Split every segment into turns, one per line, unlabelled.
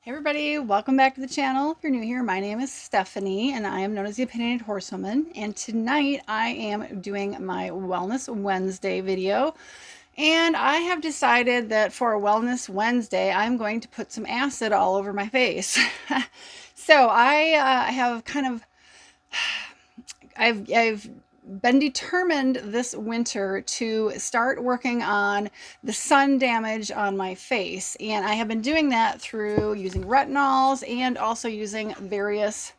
Hey everybody, welcome back to the channel. If you're new here, my name is Stephanie and I am known as the Opinionated Horsewoman. And tonight I am doing my Wellness Wednesday video. And I have decided that for a Wellness Wednesday, I'm going to put some acid all over my face. So I have kind of, I've been determined this winter to start working on the sun damage on my face, and I have been doing that through using retinols and also using various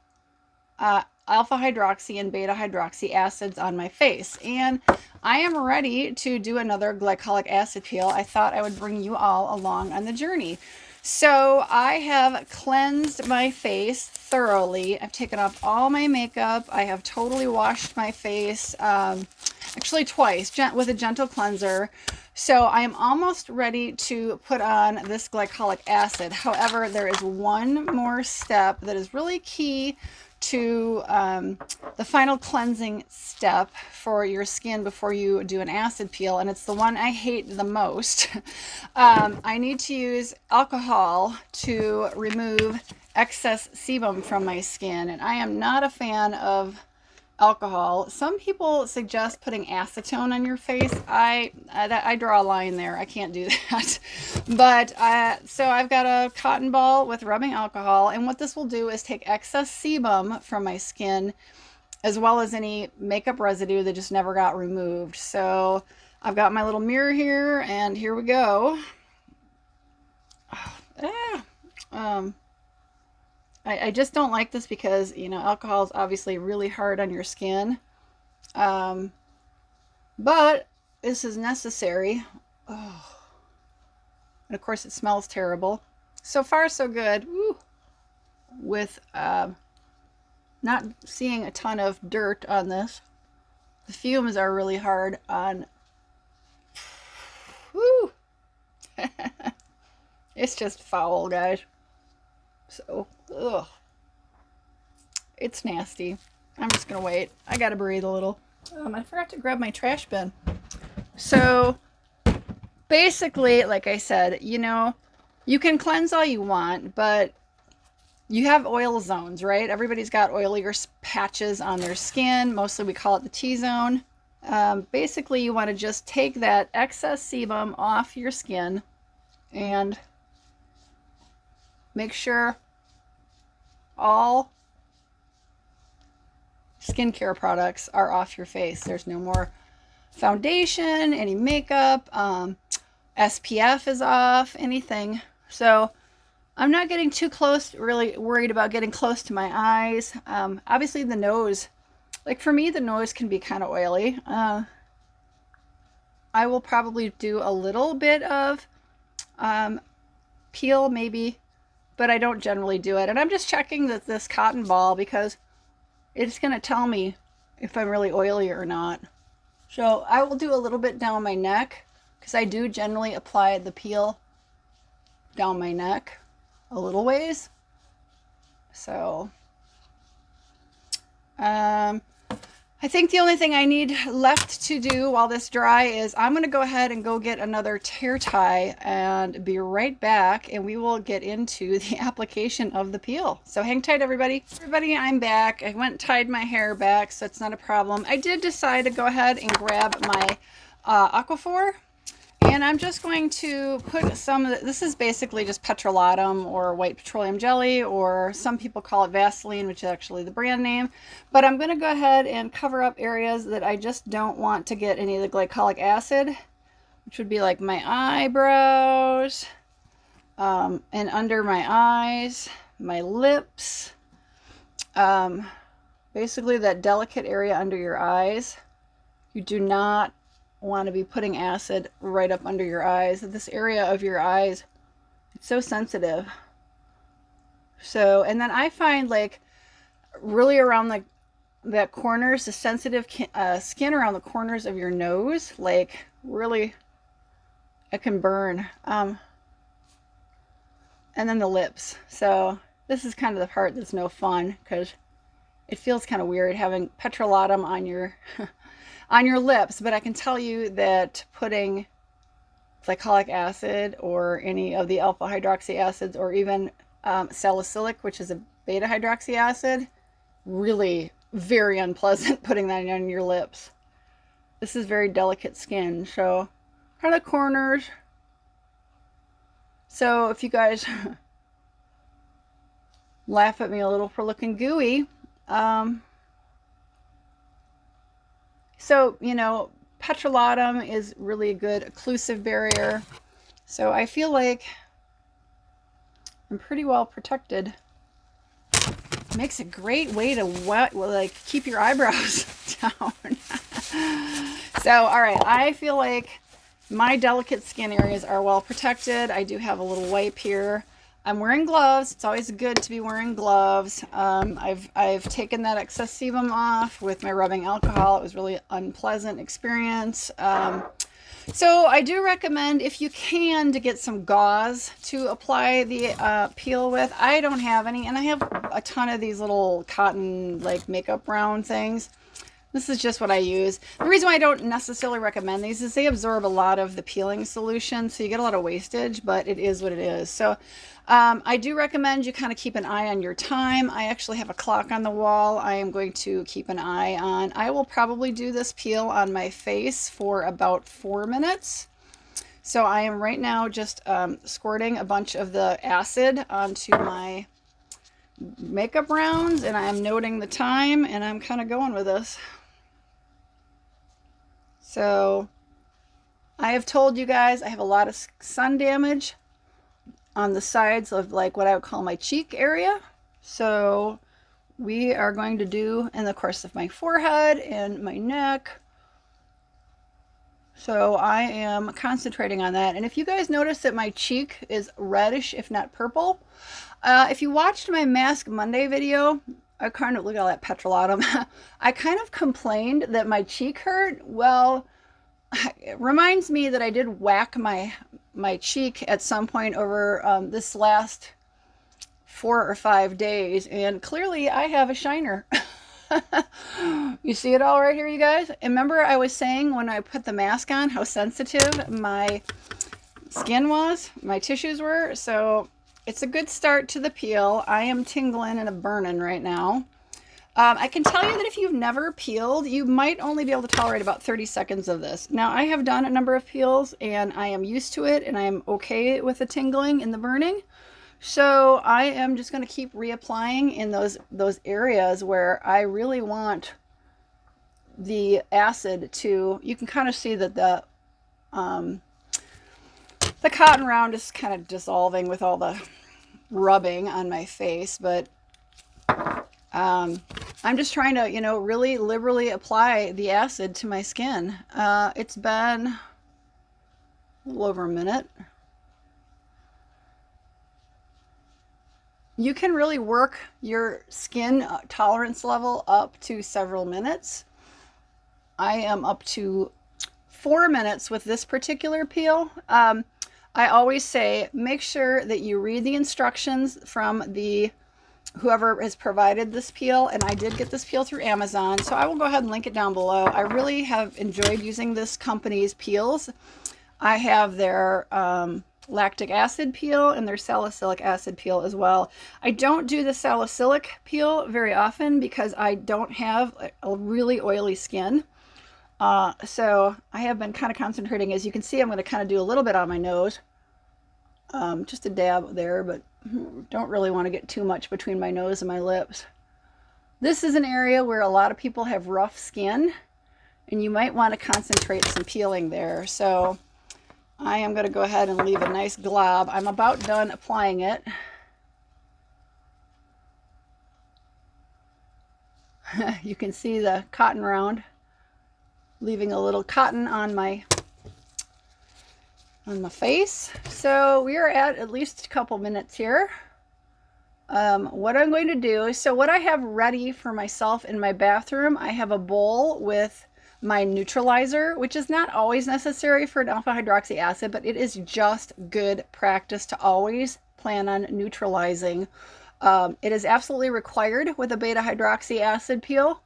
alpha hydroxy and beta hydroxy acids on my face. And I am ready to do another glycolic acid peel. I thought I would bring you all along on the journey. So I have cleansed my face thoroughly. I've taken off all my makeup. I have totally washed my face, actually twice, with a gentle cleanser. So I am almost ready to put on this glycolic acid. However, there is one more step that is really key to the final cleansing step for your skin before you do an acid peel, and it's the one I hate the most. I need to use alcohol to remove excess sebum from my skin, and I am not a fan of alcohol. Some people suggest putting acetone on your face. I draw a line there. I can't do that. But so I've got a cotton ball with rubbing alcohol, and what this will do is take excess sebum from my skin as well as any makeup residue that just never got removed. So I've got my little mirror here, and here we go. I just don't like this because, you know, alcohol is obviously really hard on your skin. But this is necessary. Oh. And of course it smells terrible. So far so good. Woo. With not seeing a ton of dirt on this. The fumes are really hard on. Woo. It's just foul, guys. So, ugh. It's nasty. I'm just gonna wait. I gotta breathe a little. I forgot to grab my trash bin. So, basically, like I said, you know, you can cleanse all you want, but you have oil zones, right? Everybody's got oilier patches on their skin. Mostly we call it the T-zone. Basically, you want to just take that excess sebum off your skin and make sure all skincare products are off your face. There's no more foundation, any makeup, SPF is off, anything. So I'm not getting too close, really worried about getting close to my eyes. Obviously the nose, like for me, the nose can be kind of oily. I will probably do a little bit of peel maybe, but I don't generally do it. And I'm just checking this cotton ball because it's going to tell me if I'm really oily or not. So I will do a little bit down my neck because I do generally apply the peel down my neck a little ways. So I think the only thing I need left to do while this dry is I'm going to go ahead and go get another tear tie and be right back, and we will get into the application of the peel. So hang tight, everybody. Everybody, I'm back. I went and tied my hair back, so it's not a problem. I did decide to go ahead and grab my Aquaphor, and I'm just going to put some of this is basically just petrolatum or white petroleum jelly, or some people call it Vaseline, which is actually the brand name. But I'm going to go ahead and cover up areas that I just don't want to get any of the glycolic acid, which would be like my eyebrows, and under my eyes, my lips, basically that delicate area under your eyes. You do not want to be putting acid right up under your eyes. This area of your eyes, it's so sensitive. So, and then I find like really around like that corners, the sensitive skin around the corners of your nose, like really it can burn. And then the lips. So this is kind of the part that's no fun because it feels kind of weird having petrolatum on your on your lips, but I can tell you that putting glycolic acid or any of the alpha hydroxy acids or even salicylic, which is a beta hydroxy acid. Really very unpleasant putting that on your lips. This is very delicate skin, so kind of corners. So if you guys laugh at me a little for looking gooey, so, you know, petrolatum is really a good occlusive barrier. So I feel like I'm pretty well protected. Makes a great way to like keep your eyebrows down. So, all right, I feel like my delicate skin areas are well protected. I do have a little wipe here. I'm wearing gloves. It's always good to be wearing gloves. I've taken that excess sebum off with my rubbing alcohol. It was really unpleasant experience. So I do recommend, if you can, to get some gauze to apply the peel with. I don't have any, and I have a ton of these little cotton like makeup round things. This is just what I use. The reason why I don't necessarily recommend these is they absorb a lot of the peeling solution, so you get a lot of wastage, but it is what it is. So I do recommend you kind of keep an eye on your time. I actually have a clock on the wall I am going to keep an eye on. I will probably do this peel on my face for about 4 minutes. So I am right now just squirting a bunch of the acid onto my makeup rounds, and I am noting the time, and I'm kind of going with this. So I have told you guys I have a lot of sun damage on the sides of like what I would call my cheek area. So we are going to do in the course of my forehead and my neck. So I am concentrating on that. And if you guys notice that my cheek is reddish, if not purple, if you watched my Mask Monday video, I kind of, look at all that petrolatum. I kind of complained that my cheek hurt. Well, it reminds me that I did whack my cheek at some point over this last 4 or 5 days, and clearly I have a shiner. You see it all right here, you guys? And remember I was saying when I put the mask on how sensitive my skin was, my tissues were. So it's a good start to the peel. I am tingling and burning right now. I can tell you that if you've never peeled, you might only be able to tolerate about 30 seconds of this. Now, I have done a number of peels, and I am used to it, and I am okay with the tingling and the burning. So I am just going to keep reapplying in those areas where I really want the acid to, you can kind of see that the cotton round is kind of dissolving with all the rubbing on my face, but I'm just trying to, you know, really liberally apply the acid to my skin. It's been a little over a minute. You can really work your skin tolerance level up to several minutes. I am up to 4 minutes with this particular peel. I always say, make sure that you read the instructions from whoever has provided this peel, and I did get this peel through Amazon, so I will go ahead and link it down below. I really have enjoyed using this company's peels. I have their lactic acid peel and their salicylic acid peel as well. I don't do the salicylic peel very often because I don't have a really oily skin. So I have been kind of concentrating. As you can see, I'm going to kind of do a little bit on my nose. Just a dab there, but don't really want to get too much between my nose and my lips. This is an area where a lot of people have rough skin, and you might want to concentrate some peeling there. So I am going to go ahead and leave a nice glob. I'm about done applying it. You can see the cotton round, leaving a little cotton on my face. So we are at least a couple minutes here. What I'm going to do, so what I have ready for myself in my bathroom, I have a bowl with my neutralizer, which is not always necessary for an alpha hydroxy acid, but it is just good practice to always plan on neutralizing. It is absolutely required with a beta hydroxy acid peel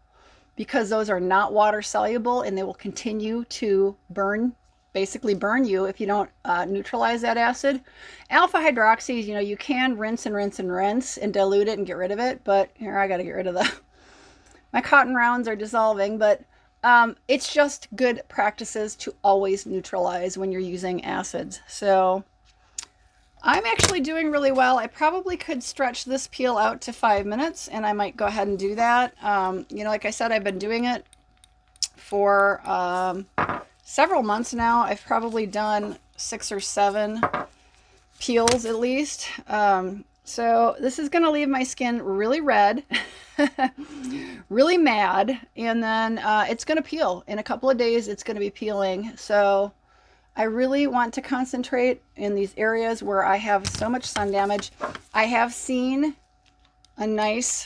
because those are not water soluble and they will continue to burn basically burn you if you don't neutralize that acid. Alpha hydroxy, you know, you can rinse and rinse and rinse and dilute it and get rid of it, but here I got to get rid of my cotton rounds are dissolving, but it's just good practices to always neutralize when you're using acids. So I'm actually doing really well. I probably could stretch this peel out to 5 minutes, and I might go ahead and do that. You know, like I said, I've been doing it for several months now. I've probably done 6 or 7 peels at least. So this is going to leave my skin really red, really mad, and then it's going to peel. In a couple of days, it's going to be peeling. So I really want to concentrate in these areas where I have so much sun damage. I have seen a nice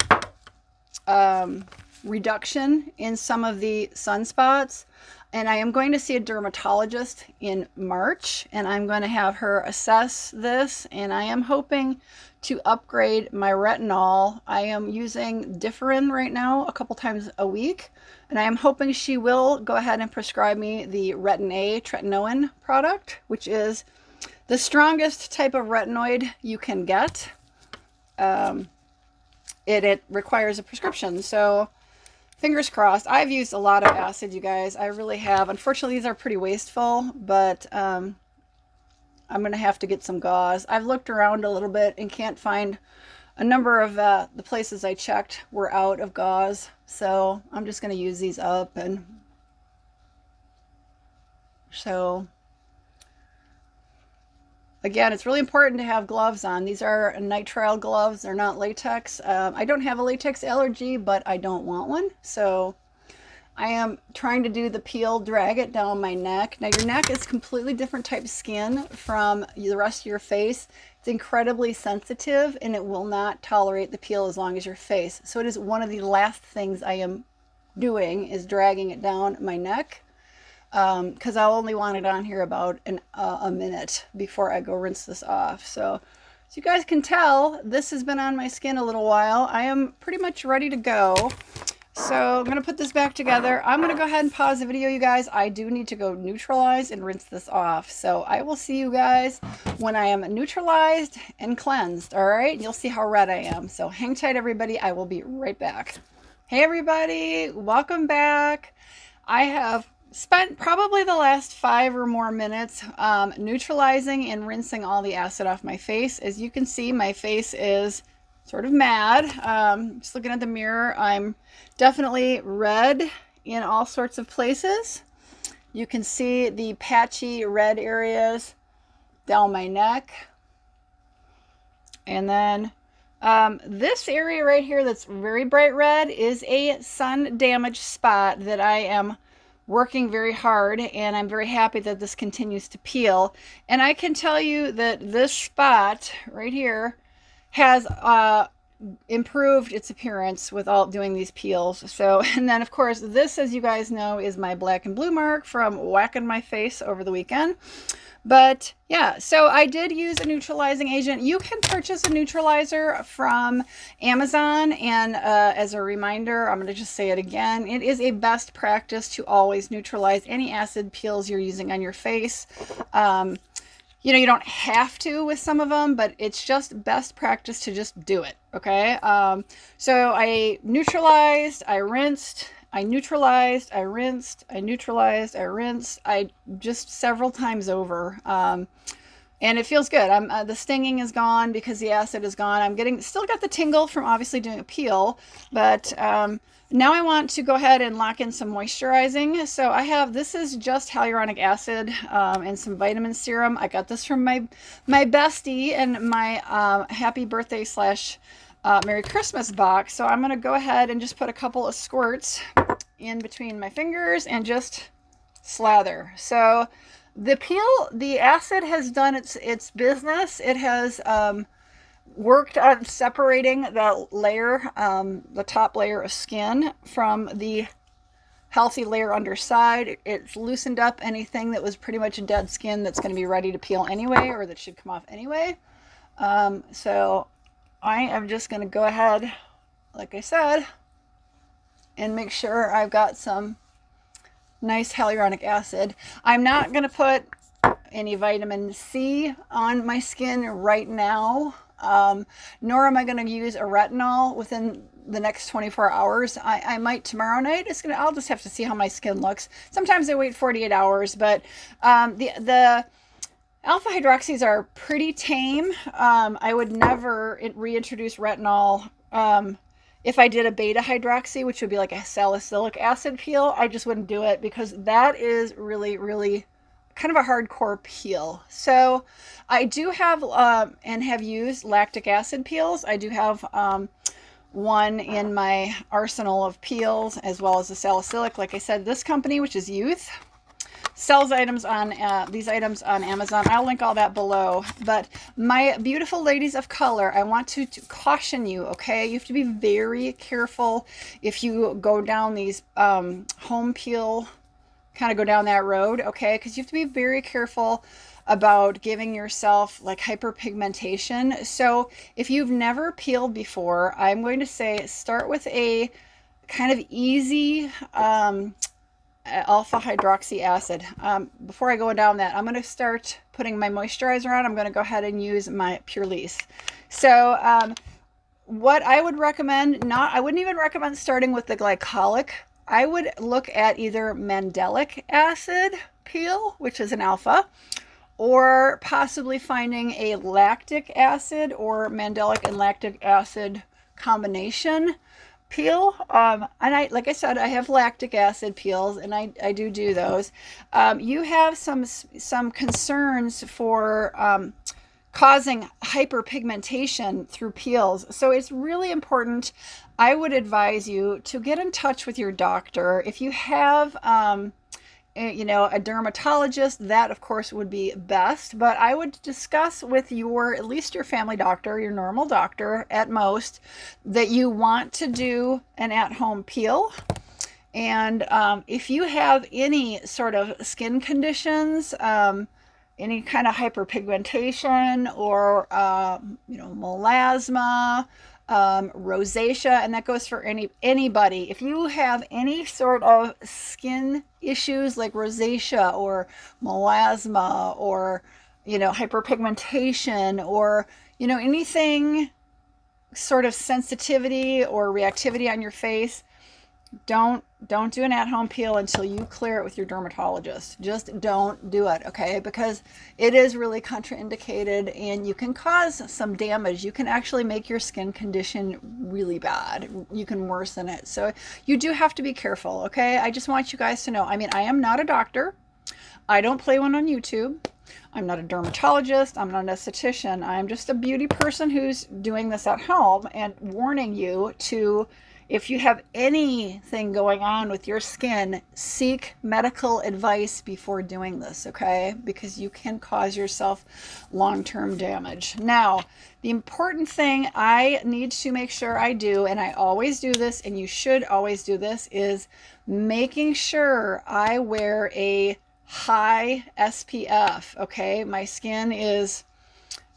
reduction in some of the sunspots, and I am going to see a dermatologist in March, and I'm going to have her assess this, and I am hoping to upgrade my retinol. I am using Differin right now a couple times a week, and I am hoping she will go ahead and prescribe me the Retin-A tretinoin product, which is the strongest type of retinoid you can get. It requires a prescription, so fingers crossed. I've used a lot of acid, you guys. I really have. Unfortunately, these are pretty wasteful, but I'm going to have to get some gauze. I've looked around a little bit and can't find a number of the places I checked were out of gauze. So I'm just going to use these up. And so again, it's really important to have gloves on. These are nitrile gloves. They're not latex. I don't have a latex allergy, but I don't want one. So I am trying to do the peel, drag it down my neck. Now your neck is completely different type of skin from the rest of your face. It's incredibly sensitive and it will not tolerate the peel as long as your face. So it is one of the last things I am doing is dragging it down my neck, because I'll only want it on here about a minute before I go rinse this off. So as you guys can tell, this has been on my skin a little while. I am pretty much ready to go. So I'm going to put this back together. I'm going to go ahead and pause the video, you guys. I do need to go neutralize and rinse this off. So I will see you guys when I am neutralized and cleansed. All right. You'll see how red I am. So hang tight, everybody. I will be right back. Hey, everybody. Welcome back. I have spent probably the last 5 or more minutes neutralizing and rinsing all the acid off my face. As you can see, my face is sort of mad. Just looking at the mirror, I'm definitely red in all sorts of places. You can see the patchy red areas down my neck. And then this area right here that's very bright red is a sun damaged spot that I am working very hard, and I'm very happy that this continues to peel. And I can tell you that this spot right here has improved its appearance with all doing these peels. So, and then of course this, as you guys know, is my black and blue mark from whacking my face over the weekend. But yeah, so I did use a neutralizing agent. You can purchase a neutralizer from Amazon, and as a reminder, I'm going to just say it again, it is a best practice to always neutralize any acid peels you're using on your face. You know, you don't have to with some of them, but it's just best practice to just do it, okay? So I neutralized, I rinsed, I neutralized, I rinsed, I neutralized, I rinsed, I just several times over. And it feels good. The stinging is gone because the acid is gone. I'm still got the tingle from obviously doing a peel, but now I want to go ahead and lock in some moisturizing. So this is just hyaluronic acid and some vitamin serum. I got this from my bestie and my happy birthday / Merry Christmas box. So I'm going to go ahead and just put a couple of squirts in between my fingers and just slather. So the acid has done its business. It has worked on separating that layer, the top layer of skin from the healthy layer underside. It's loosened up anything that was pretty much dead skin that's going to be ready to peel anyway, or that should come off anyway. So I am just going to go ahead, like I said, and make sure I've got some nice hyaluronic acid. I'm not going to put any vitamin C on my skin right now, nor am I going to use a retinol within the next 24 hours. I might tomorrow night. I'll just have to see how my skin looks. Sometimes I wait 48 hours, but the alpha hydroxys are pretty tame. I would never reintroduce retinol. If I did a beta hydroxy, which would be like a salicylic acid peel, I just wouldn't do it because that is really, really kind of a hardcore peel. So I do have and have used lactic acid peels. I do have one in my arsenal of peels, as well as the salicylic. Like I said, this company, which is Youth, sells items on these items on Amazon. I'll link all that below. But my beautiful ladies of color, I want to caution you, okay? You have to be very careful if you go down these home peel, kind of go down that road, okay? Because you have to be very careful about giving yourself like hyperpigmentation. So if you've never peeled before, I'm going to say start with a kind of easy alpha hydroxy acid. Before I go down that, I'm going to start putting my moisturizer on. I'm going to go ahead and use my Pure Lease. So what I would recommend, I wouldn't even recommend starting with the glycolic. I would look at either mandelic acid peel, which is an alpha, or possibly finding a lactic acid or mandelic and lactic acid combination peel. And like I said, I have lactic acid peels, and I do those. You have some concerns for causing hyperpigmentation through peels. So it's really important. I would advise you to get in touch with your doctor. If you have, a dermatologist, that of course would be best, but I would discuss with at least your family doctor, your normal doctor at most, that you want to do an at-home peel. And if you have any sort of skin conditions, any kind of hyperpigmentation or, melasma, rosacea, and that goes for anybody. If you have any sort of skin issues like rosacea or melasma or, hyperpigmentation or, anything sort of sensitivity or reactivity on your face, don't do an at-home peel until you clear it with your dermatologist. Just don't do it, okay? Because it is really contraindicated and you can cause some damage. You can actually make your skin condition really bad. You can worsen it. So you do have to be careful, okay? I just want you guys to know. I mean, I am not a doctor. I don't play one on YouTube. I'm not a dermatologist. I'm not an esthetician. I'm just a beauty person who's doing this at home and warning you to, if you have anything going on with your skin, seek medical advice before doing this, okay? Because you can cause yourself long-term damage. Now, the important thing I need to make sure I do, and I always do this, and you should always do this, is making sure I wear a high SPF, okay? My skin is,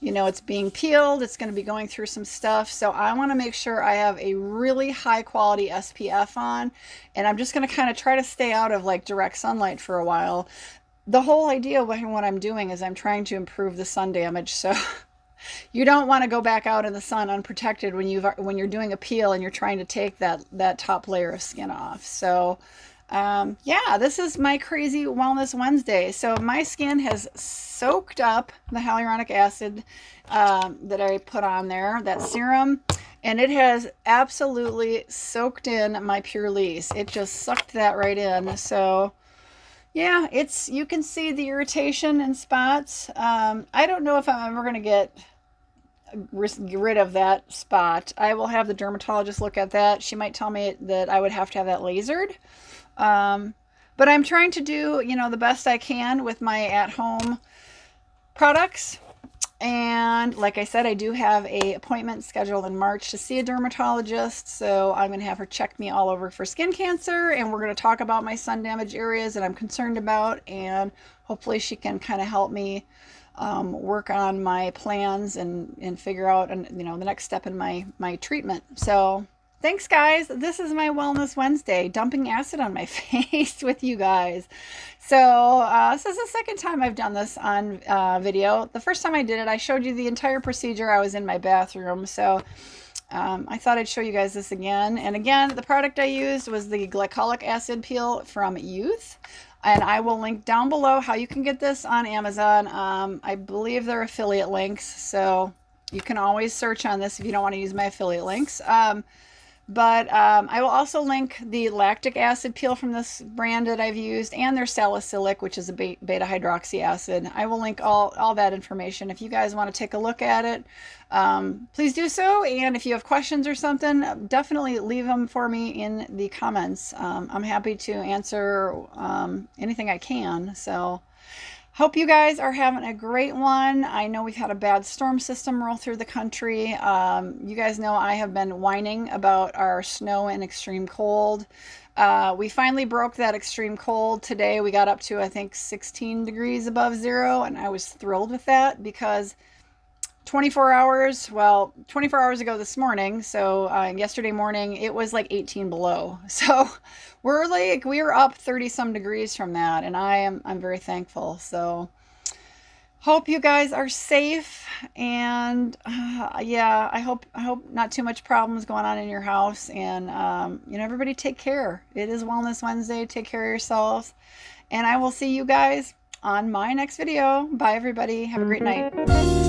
it's being peeled. It's going to be going through some stuff. So I want to make sure I have a really high quality SPF on. And I'm just going to kind of try to stay out of like direct sunlight for a while. The whole idea behind what I'm doing is I'm trying to improve the sun damage. So you don't want to go back out in the sun unprotected when you're doing a peel and you're trying to take that top layer of skin off. So this is my crazy wellness Wednesday. So my skin has soaked up the hyaluronic acid that I put on there, that serum, and it has absolutely soaked in my Pure Lease. It just sucked that right in. So yeah, you can see the irritation and spots. I don't know if I'm ever going to get rid of that spot. I will have the dermatologist look at that. She might tell me that I would have to have that lasered. But I'm trying to do, the best I can with my at-home products. And like I said, I do have an appointment scheduled in March to see a dermatologist. So I'm going to have her check me all over for skin cancer. And we're going to talk about my sun damage areas that I'm concerned about. And hopefully she can kind of help me work on my plans and figure out, the next step in my treatment. So Thanks, guys. This is my Wellness Wednesday, dumping acid on my face with you guys. So this is the second time I've done this on video. The first time I did it, I showed you the entire procedure. I was in my bathroom, so I thought I'd show you guys this again. And again, the product I used was the Glycolic acid peel from Youth. And I will link down below how you can get this on Amazon. I believe they're affiliate links, so you can always search on this if you don't want to use my affiliate links. But I will also link the lactic acid peel from this brand that I've used and their salicylic, which is a beta hydroxy acid. I will link all that information. If you guys want to take a look at it, please do so. And if you have questions or something, definitely leave them for me in the comments. I'm happy to answer anything I can. So hope you guys are having a great one. I know we've had a bad storm system roll through the country. You guys know I have been whining about our snow and extreme cold. We finally broke that extreme cold today. We got up to, I think, 16 degrees above zero, and I was thrilled with that because 24 hours ago this morning, so yesterday morning, it was like 18 below. So we were up 30 some degrees from that, and I'm very thankful. So hope you guys are safe, and yeah, I hope not too much problems going on in your house, and everybody take care. It is Wellness Wednesday. Take care of yourselves, and I will see you guys on my next video. Bye everybody. Have a great night.